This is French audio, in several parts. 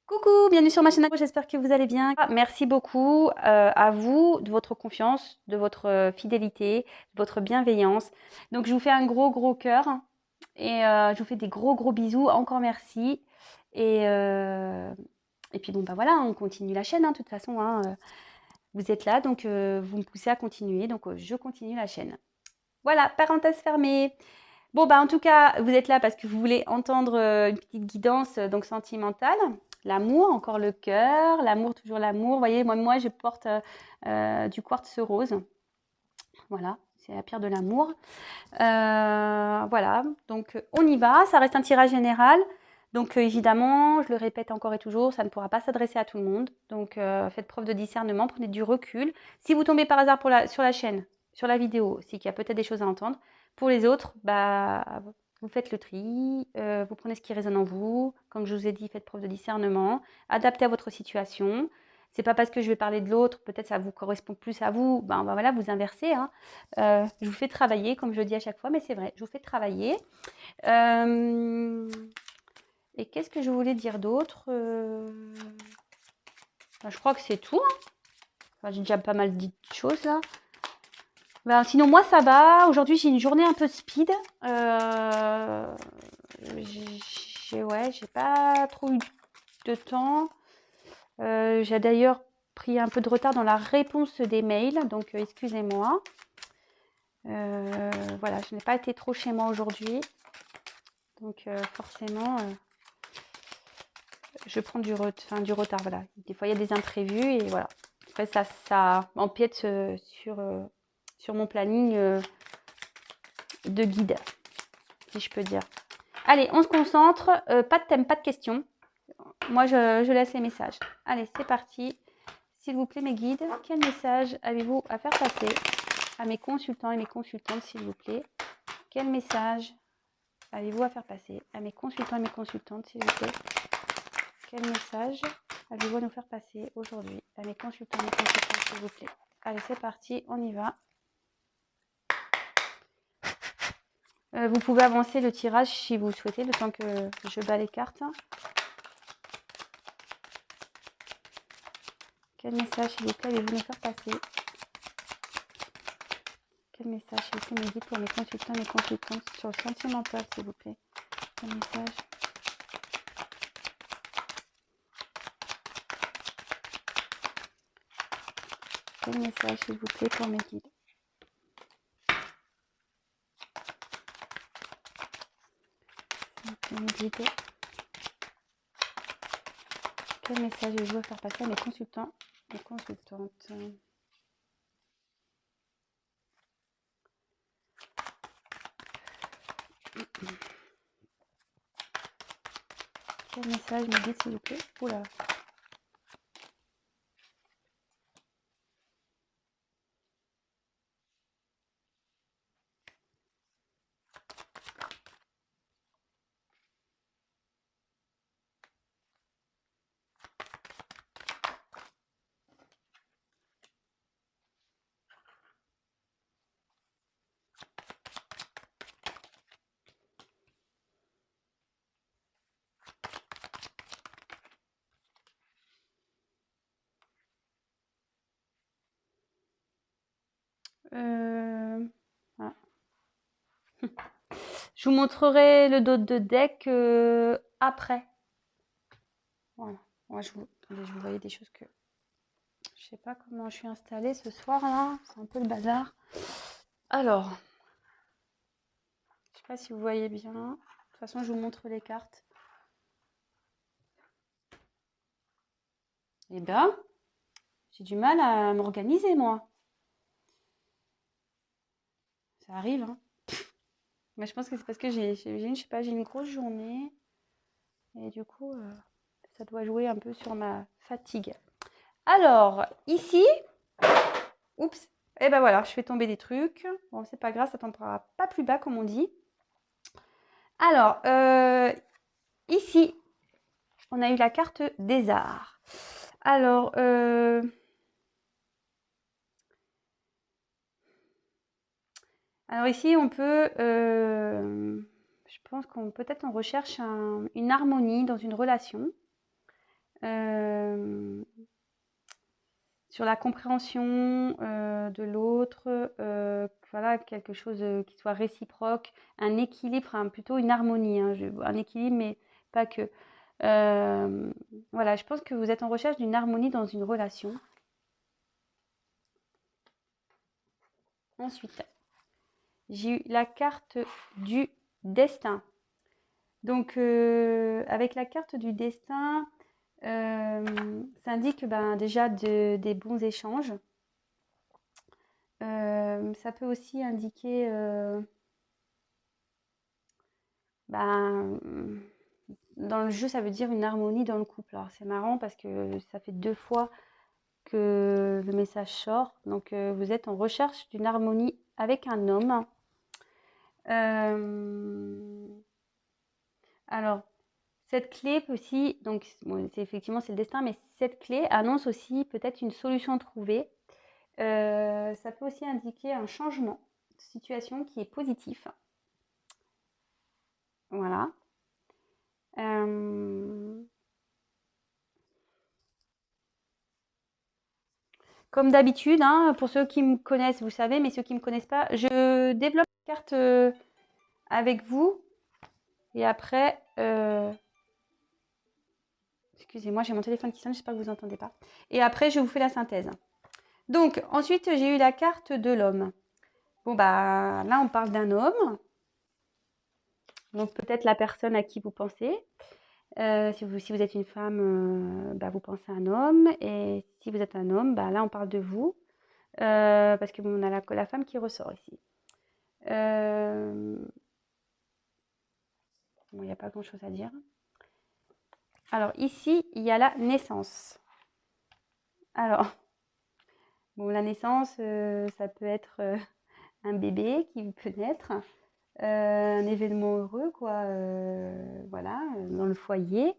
Coucou, bienvenue sur ma chaîne, j'espère que vous allez bien. Merci beaucoup à vous de votre confiance, de votre fidélité, de votre bienveillance. Donc je vous fais un gros cœur et je vous fais des gros bisous. Encore merci. Et, euh, et puis bon bah voilà, on continue la chaîne de toute façon. Vous êtes là, donc vous me poussez à continuer, donc je continue la chaîne. Voilà, parenthèse fermée. Bon, bah, en tout cas, vous êtes là parce que vous voulez entendre une petite guidance donc sentimentale. L'amour, encore le cœur, l'amour, toujours l'amour. Vous voyez, moi je porte du quartz rose. Voilà, c'est la pierre de l'amour. Voilà, donc on y va. Ça reste un tirage général. Donc évidemment, je le répète encore et toujours, ça ne pourra pas s'adresser à tout le monde. Donc faites preuve de discernement, prenez du recul. Si vous tombez par hasard sur la chaîne, sur la vidéo, c'est qu'il y a peut-être des choses à entendre. Pour les autres, bah, vous faites le tri, vous prenez ce qui résonne en vous. Comme je vous ai dit, faites preuve de discernement, adaptez à votre situation. C'est pas parce que je vais parler de l'autre, peut-être ça vous correspond plus à vous, ben voilà, vous inversez. Hein. Je vous fais travailler, comme je le dis à chaque fois, mais c'est vrai, je vous fais travailler. Et qu'est-ce que je voulais dire d'autre ben, je crois que c'est tout. Hein. Enfin, j'ai déjà pas mal dit de choses là. Ben, sinon, moi, ça va. Aujourd'hui, j'ai une journée un peu speed. J'ai pas trop eu de temps. J'ai d'ailleurs pris un peu de retard dans la réponse des mails, donc excusez-moi. Voilà, je n'ai pas été trop chez moi aujourd'hui. Donc forcément, je prends du retard. Voilà. Des fois, il y a des imprévus et voilà. Après, ça empiète sur mon planning de guide, si je peux dire. Allez, on se concentre. Pas de thème, pas de questions. Moi, je laisse les messages. Allez, c'est parti. S'il vous plaît, mes guides, quel message avez-vous à faire passer à mes consultants et mes consultantes, s'il vous plaît? Quel message avez-vous à faire passer à mes consultants et mes consultantes, s'il vous plaît? Quel message avez-vous à nous faire passer aujourd'hui à mes consultants et mes consultantes, s'il vous plaît? Allez, c'est parti, on y va. Vous pouvez avancer le tirage si vous le souhaitez, le temps que je bats les cartes. Quel message, s'il vous plaît, allez-vous nous faire passer? Quel message, s'il vous plaît, me dit pour mes consultants et mes consultantes sur le sentimental, s'il vous plaît? Quel message? Quel message, s'il vous plaît, pour mes guides? Mes guides. Quel message avez-vous à faire passer à mes consultants et consultantes? Quel message me dit, s'il vous plaît? Oula. Ah. Je vous montrerai le dos de deck après. Voilà. Moi, je vous voyais des choses que je sais pas comment je suis installée ce soir là. C'est un peu le bazar. Alors, je sais pas si vous voyez bien. De toute façon, je vous montre les cartes. Eh ben, j'ai du mal à m'organiser moi. Ça arrive, hein. Mais je pense que c'est parce que j'ai une grosse journée et du coup, ça doit jouer un peu sur ma fatigue. Alors, ici, oups, et ben voilà, je fais tomber des trucs. Bon, c'est pas grave, ça tombera pas plus bas comme on dit. Alors, ici, on a eu la carte des arts. Alors, ici, on peut, je pense qu'on peut-être on recherche une harmonie dans une relation. euh, sur la compréhension de l'autre, voilà, quelque chose qui soit réciproque, un équilibre, hein, plutôt une harmonie, hein, un équilibre, mais pas que. Voilà, je pense que vous êtes en recherche d'une harmonie dans une relation. Ensuite, j'ai eu la carte du destin. Donc, avec la carte du destin, ça indique ben, déjà des bons échanges. Ça peut aussi indiquer ben, dans le jeu, ça veut dire une harmonie dans le couple. Alors, c'est marrant parce que ça fait 2 fois que le message sort. Donc, vous êtes en recherche d'une harmonie avec un homme. Alors, cette clé aussi, donc bon, effectivement c'est le destin, mais cette clé annonce aussi peut-être une solution trouvée. Ça peut aussi indiquer un changement de situation qui est positif. Voilà. Euh, Comme d'habitude, hein, pour ceux qui me connaissent, vous savez, mais ceux qui ne me connaissent pas, je développe la carte avec vous. Et après, excusez-moi, j'ai mon téléphone qui sonne, j'espère que vous n'entendez pas. Et après, je vous fais la synthèse. Donc, ensuite, j'ai eu la carte de l'homme. Bon, bah là, on parle d'un homme. Donc, peut-être la personne à qui vous pensez. Si vous êtes une femme, bah, vous pensez à un homme. Et si vous êtes un homme, bah, là, on parle de vous. Parce que bon, on a la femme qui ressort ici. Bon, il n'y a pas grand-chose à dire. Alors, ici, il y a la naissance. Alors, bon, la naissance, ça peut être un bébé qui peut naître, un événement heureux, quoi, voilà, dans le foyer.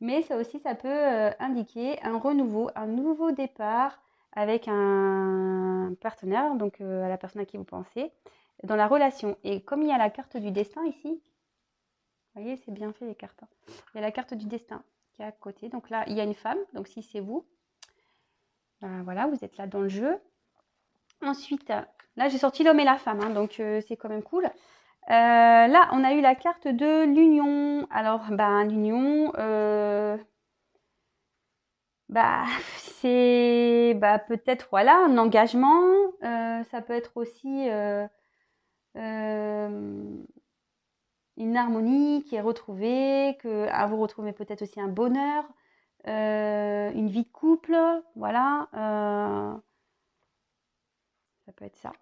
Mais ça aussi, ça peut indiquer un renouveau, un nouveau départ avec un partenaire, donc à la personne à qui vous pensez, dans la relation. Et comme il y a la carte du destin ici, vous voyez, c'est bien fait les cartes, hein. Il y a la carte du destin qui est à côté. Donc là, il y a une femme, donc si c'est vous, ben voilà, vous êtes là dans le jeu. Ensuite, là, j'ai sorti l'homme et la femme, hein, donc c'est quand même cool. Là, on a eu la carte de l'union. Alors, ben, l'union, bah, c'est bah, peut-être voilà, un engagement. Ça peut être aussi une harmonie qui est retrouvée, que vous retrouvez peut-être aussi un bonheur, une vie de couple. Voilà, ça peut être ça.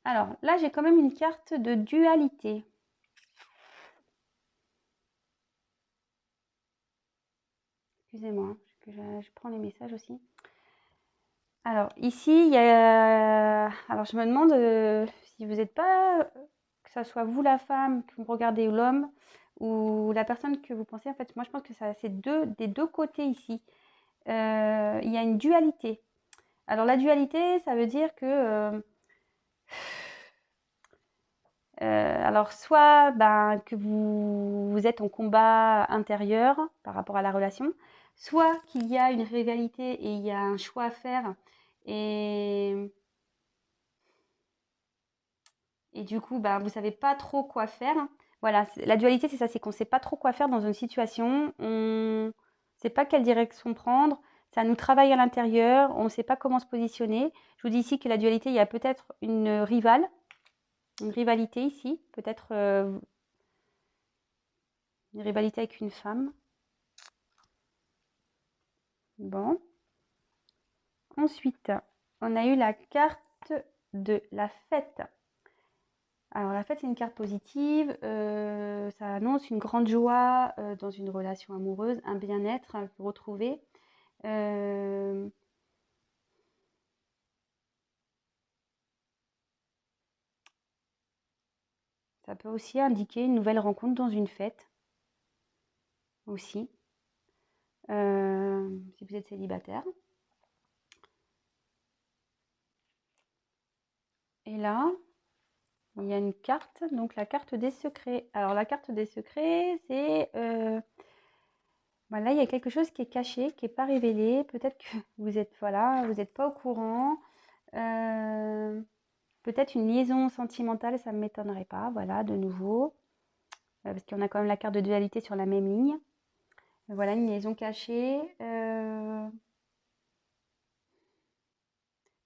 Alors là, j'ai quand même une carte de dualité. Excusez-moi, hein, que je prends les messages aussi. Alors ici, il y a... Alors je me demande si vous n'êtes pas, que ça soit vous la femme que vous regardez ou l'homme, ou la personne que vous pensez. En fait, moi je pense que ça, c'est des deux côtés ici. Il y a une dualité. Alors la dualité, ça veut dire que... alors soit ben, que vous êtes en combat intérieur par rapport à la relation, soit qu'il y a une rivalité et il y a un choix à faire. Et du coup, bah, vous savez pas trop quoi faire. Voilà, la dualité, c'est ça, c'est qu'on sait pas trop quoi faire dans une situation. On sait pas quelle direction prendre. Ça nous travaille à l'intérieur. On ne sait pas comment se positionner. Je vous dis ici que la dualité, il y a peut-être une rivalité ici, peut-être une rivalité avec une femme. Bon. Ensuite, on a eu la carte de la fête. Alors la fête, c'est une carte positive, ça annonce une grande joie, dans une relation amoureuse, un bien-être retrouvé. Hem, Ça peut aussi indiquer une nouvelle rencontre dans une fête, aussi, si vous êtes célibataire. Et là, il y a une carte, donc la carte des secrets. Alors la carte des secrets, c'est, Voilà, il y a quelque chose qui est caché, qui n'est pas révélé. Peut-être que vous êtes, voilà, vous n'êtes pas au courant. Peut-être une liaison sentimentale, ça ne m'étonnerait pas. Voilà, de nouveau. Parce qu'on a quand même la carte de dualité sur la même ligne. Voilà, une liaison cachée.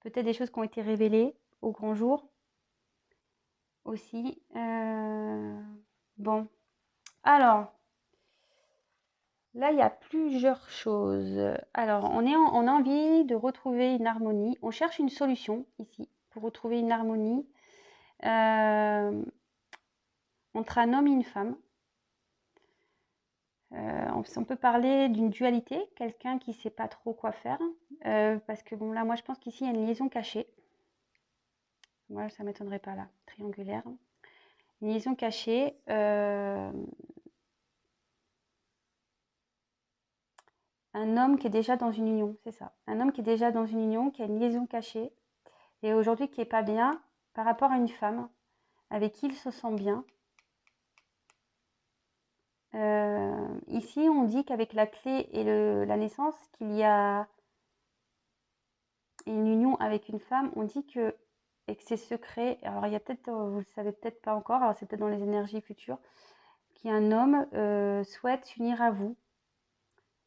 Peut-être des choses qui ont été révélées au grand jour aussi. Bon, alors, là, il y a plusieurs choses. Alors, on a envie de retrouver une harmonie. On cherche une solution ici pour retrouver une harmonie entre un homme et une femme. On peut parler d'une dualité, quelqu'un qui ne sait pas trop quoi faire. Parce que bon, là, moi, je pense qu'ici, il y a une liaison cachée. Moi, ça ne m'étonnerait pas là, triangulaire. Une liaison cachée. Un homme qui est déjà dans une union, c'est ça. Un homme qui est déjà dans une union, qui a une liaison cachée, et aujourd'hui qui n'est pas bien par rapport à une femme avec qui il se sent bien. Ici, on dit qu'avec la clé et la naissance, qu'il y a une union avec une femme, on dit que, et que c'est secret. Alors, il y a peut-être, vous le savez peut-être pas encore, alors c'est peut-être dans les énergies futures, qu'un homme souhaite s'unir à vous,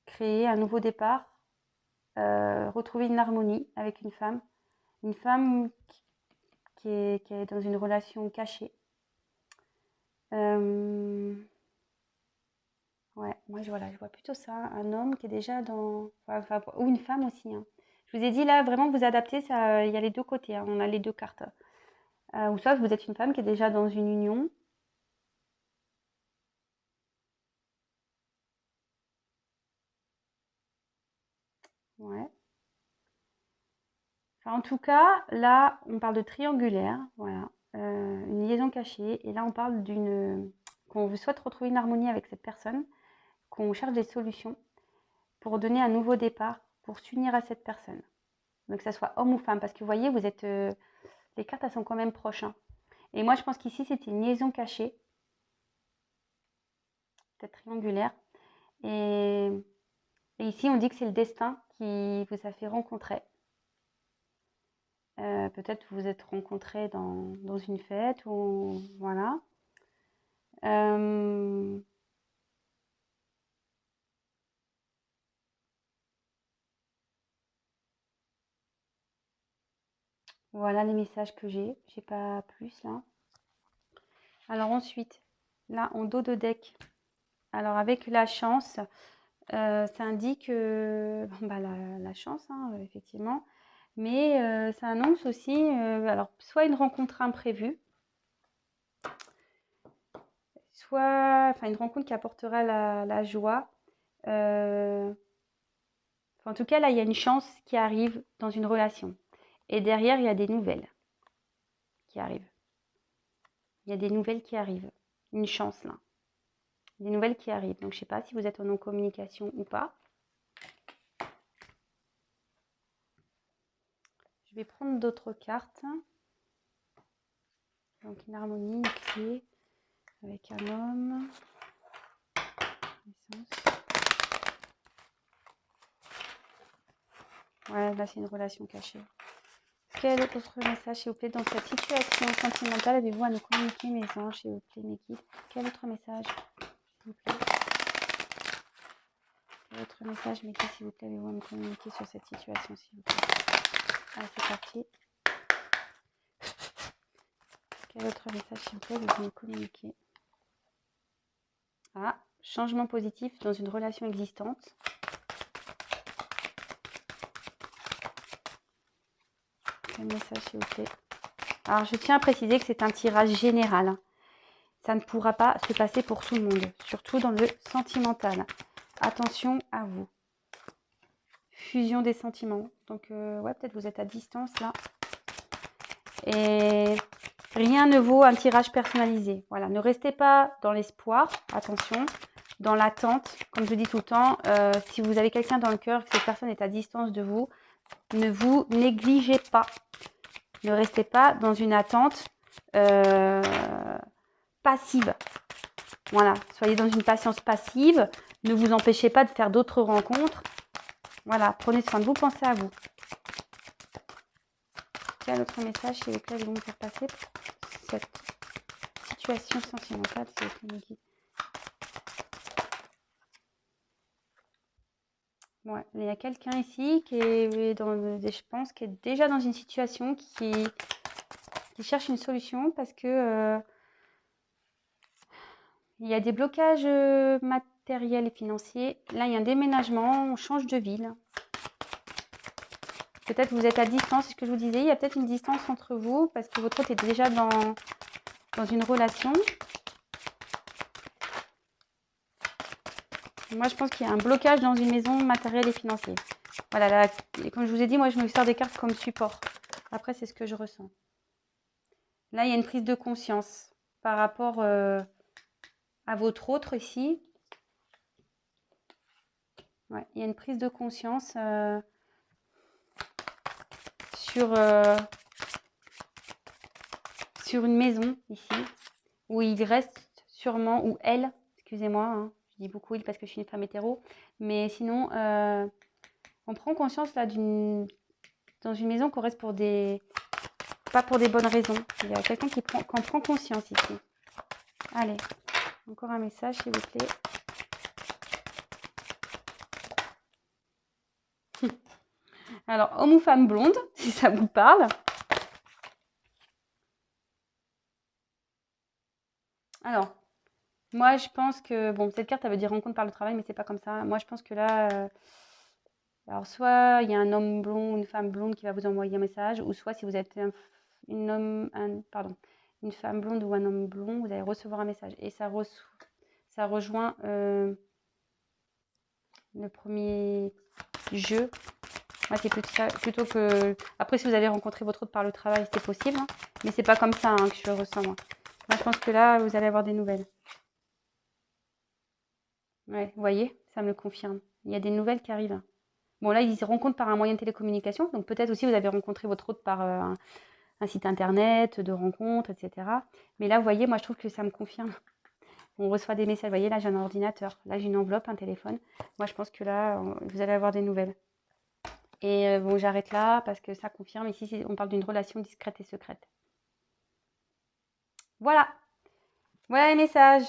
créer un nouveau départ, retrouver une harmonie avec une femme qui est dans une relation cachée. Ouais, moi je vois plutôt ça, un homme qui est déjà dans, enfin, ou une femme aussi, hein. Je vous ai dit là, vraiment vous adaptez, ça, il y a les deux côtés, hein, on a les deux cartes. Ou soit vous êtes une femme qui est déjà dans une union. Ouais. Enfin, en tout cas, là, on parle de triangulaire, voilà, une liaison cachée. Et là, on parle qu'on souhaite retrouver une harmonie avec cette personne, qu'on cherche des solutions pour donner un nouveau départ, pour s'unir à cette personne. Donc, que ça soit homme ou femme, parce que vous voyez, vous êtes, les cartes, elles sont quand même proches, hein. Et moi, je pense qu'ici, c'était une liaison cachée, peut-être triangulaire. Et, et ici, on dit que c'est le destin qui vous a fait rencontrer. Peut-être vous vous êtes rencontrés dans une fête ou voilà. Voilà les messages que j'ai. J'ai pas plus là. Alors ensuite, là en dos de deck. Alors avec la chance, ça indique bah, la chance, hein, effectivement. Mais ça annonce aussi, alors soit une rencontre imprévue, soit enfin, une rencontre qui apportera la joie. En tout cas, là, il y a une chance qui arrive dans une relation. Et derrière, il y a des nouvelles qui arrivent. Il y a des nouvelles qui arrivent. Une chance, là. Des nouvelles qui arrivent. Donc, je ne sais pas si vous êtes en non-communication ou pas. Je vais prendre d'autres cartes. Donc, une harmonie, une clé avec un homme. Ouais, là, c'est une relation cachée. Quel autre message, s'il vous plaît, dans cette situation sentimentale, avez-vous à nous communiquer, mes anges, s'il vous plaît, mes guides? Quel autre message, s'il vous plaît? Quel autre message, mes guides, s'il vous plaît, avez-vous à nous communiquer sur cette situation, s'il vous plaît? Allez, c'est parti. Quel autre message, s'il vous plaît, avez-vous à nous communiquer? Ah, changement positif dans une relation existante. Quel message, s'il vous plaît? Alors, je tiens à préciser que c'est un tirage général. Ça ne pourra pas se passer pour tout le monde, surtout dans le sentimental. Attention à vous. Fusion des sentiments. Donc, ouais, peut-être vous êtes à distance là. Et rien ne vaut un tirage personnalisé. Voilà, ne restez pas dans l'espoir, attention, dans l'attente. Comme je dis tout le temps, si vous avez quelqu'un dans le cœur, que cette personne est à distance de vous, ne vous négligez pas. Ne restez pas dans une attente passive. Voilà, soyez dans une patience passive. Ne vous empêchez pas de faire d'autres rencontres. Voilà, prenez soin de vous, pensez à vous. Quel autre message s'il vous plaît, vous me faire passer pour cette situation sentimentale, s'il vous plaît, Niki. Ouais, il y a quelqu'un ici qui est je pense, qui est déjà dans une situation qui cherche une solution parce que il y a des blocages matériels et financiers. Là, il y a un déménagement, on change de ville. Peut-être vous êtes à distance, c'est ce que je vous disais. Il y a peut-être une distance entre vous parce que votre autre est déjà dans une relation. Moi, je pense qu'il y a un blocage dans une maison matérielle et financier. Voilà, là, comme je vous ai dit, moi, je me sers des cartes comme support. Après, c'est ce que je ressens. Là, il y a une prise de conscience par rapport à votre autre ici. Ouais, il y a une prise de conscience sur une maison ici, où il reste sûrement, ou elle, excusez-moi, hein, je dis beaucoup il parce que je suis une femme hétéro, mais sinon, on prend conscience là dans une maison qu'on reste pas pour des bonnes raisons. Il y a quelqu'un qui en prend conscience ici. Allez, encore un message s'il vous plaît. Alors, homme ou femme blonde, si ça vous parle. Alors, moi, je pense que, bon, cette carte, elle veut dire rencontre par le travail, mais c'est pas comme ça. Moi, je pense que là, alors soit il y a un homme blond ou une femme blonde qui va vous envoyer un message, ou soit si vous êtes une femme blonde ou un homme blond, vous allez recevoir un message. Et ça rejoint le premier jeu. Moi, c'est plutôt que... Après, si vous allez rencontrer votre autre par le travail, c'est possible, hein, mais c'est pas comme ça hein, que je le ressens, moi. Moi, je pense que là, vous allez avoir des nouvelles. Ouais, vous voyez, ça me le confirme. Il y a des nouvelles qui arrivent. Bon, là, ils se rencontrent par un moyen de télécommunication. Donc, peut-être aussi, vous avez rencontré votre autre par un site internet, de rencontres, etc. Mais là, vous voyez, moi, je trouve que ça me confirme. On reçoit des messages. Vous voyez, là, j'ai un ordinateur. Là, j'ai une enveloppe, un téléphone. Moi, je pense que là, vous allez avoir des nouvelles. Et bon, j'arrête là parce que ça confirme. Ici, on parle d'une relation discrète et secrète. Voilà. Voilà les messages.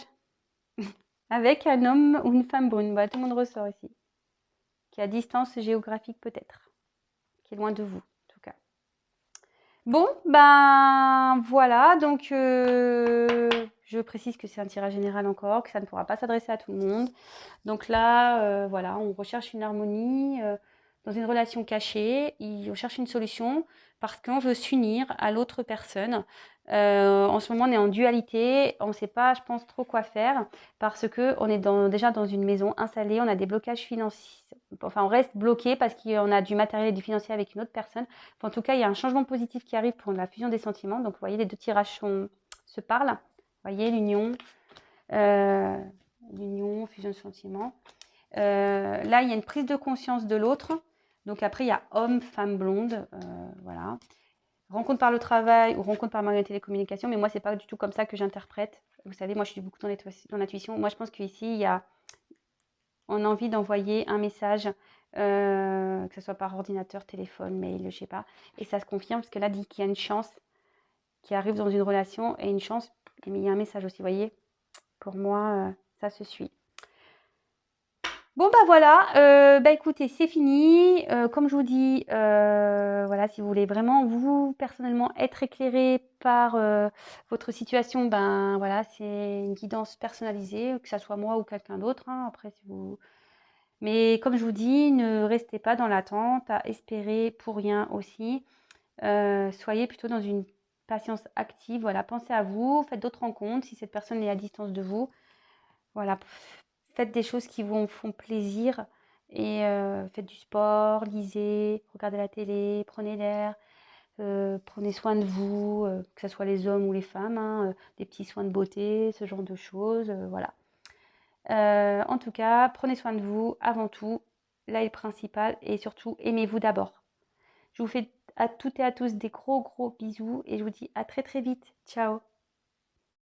Avec un homme ou une femme brune. Voilà, tout le monde ressort ici. Qui est à distance géographique peut-être. Qui est loin de vous, en tout cas. Bon, ben voilà. Donc, je précise que c'est un tirage général encore, que ça ne pourra pas s'adresser à tout le monde. Donc là, voilà, on recherche une harmonie dans une relation cachée. On cherche une solution parce qu'on veut s'unir à l'autre personne. En ce moment, on est en dualité. On ne sait pas, je pense, trop quoi faire parce qu'on est déjà dans une maison installée. On a des blocages financiers. Enfin, on reste bloqué parce qu'on a du matériel et du financier avec une autre personne. Enfin, en tout cas, il y a un changement positif qui arrive pour la fusion des sentiments. Donc, vous voyez, les deux tirages se parlent. Vous voyez, l'union, fusion de sentiments. Là, il y a une prise de conscience de l'autre. Donc après, il y a homme, femme blonde. Voilà. Rencontre par le travail ou rencontre par moyen de télécommunication. Mais moi, c'est pas du tout comme ça que j'interprète. Vous savez, moi, je suis beaucoup dans l'intuition. Moi, je pense qu'ici, on a envie d'envoyer un message, que ce soit par ordinateur, téléphone, mail, je sais pas. Et ça se confirme parce que là, dit qu'il y a une chance qui arrive dans une relation et une chance. Mais il y a un message aussi, vous voyez. Pour moi, ça se suit. Bon bah voilà, bah écoutez, c'est fini. Comme je vous dis, voilà, si vous voulez vraiment vous personnellement être éclairé par votre situation, ben voilà, c'est une guidance personnalisée, que ça soit moi ou quelqu'un d'autre. Hein, après, si vous... Mais comme je vous dis, ne restez pas dans l'attente, à espérer pour rien aussi. Soyez plutôt dans une patience active. Voilà, pensez à vous, faites d'autres rencontres si cette personne est à distance de vous. Voilà, faites des choses qui vous font plaisir et faites du sport, lisez, regardez la télé, prenez l'air, prenez soin de vous, que ce soit les hommes ou les femmes, hein, des petits soins de beauté, ce genre de choses, voilà. En tout cas, prenez soin de vous avant tout, là est le principal, et surtout aimez-vous d'abord. Je vous fais à toutes et à tous des gros bisous et je vous dis à très très vite. Ciao.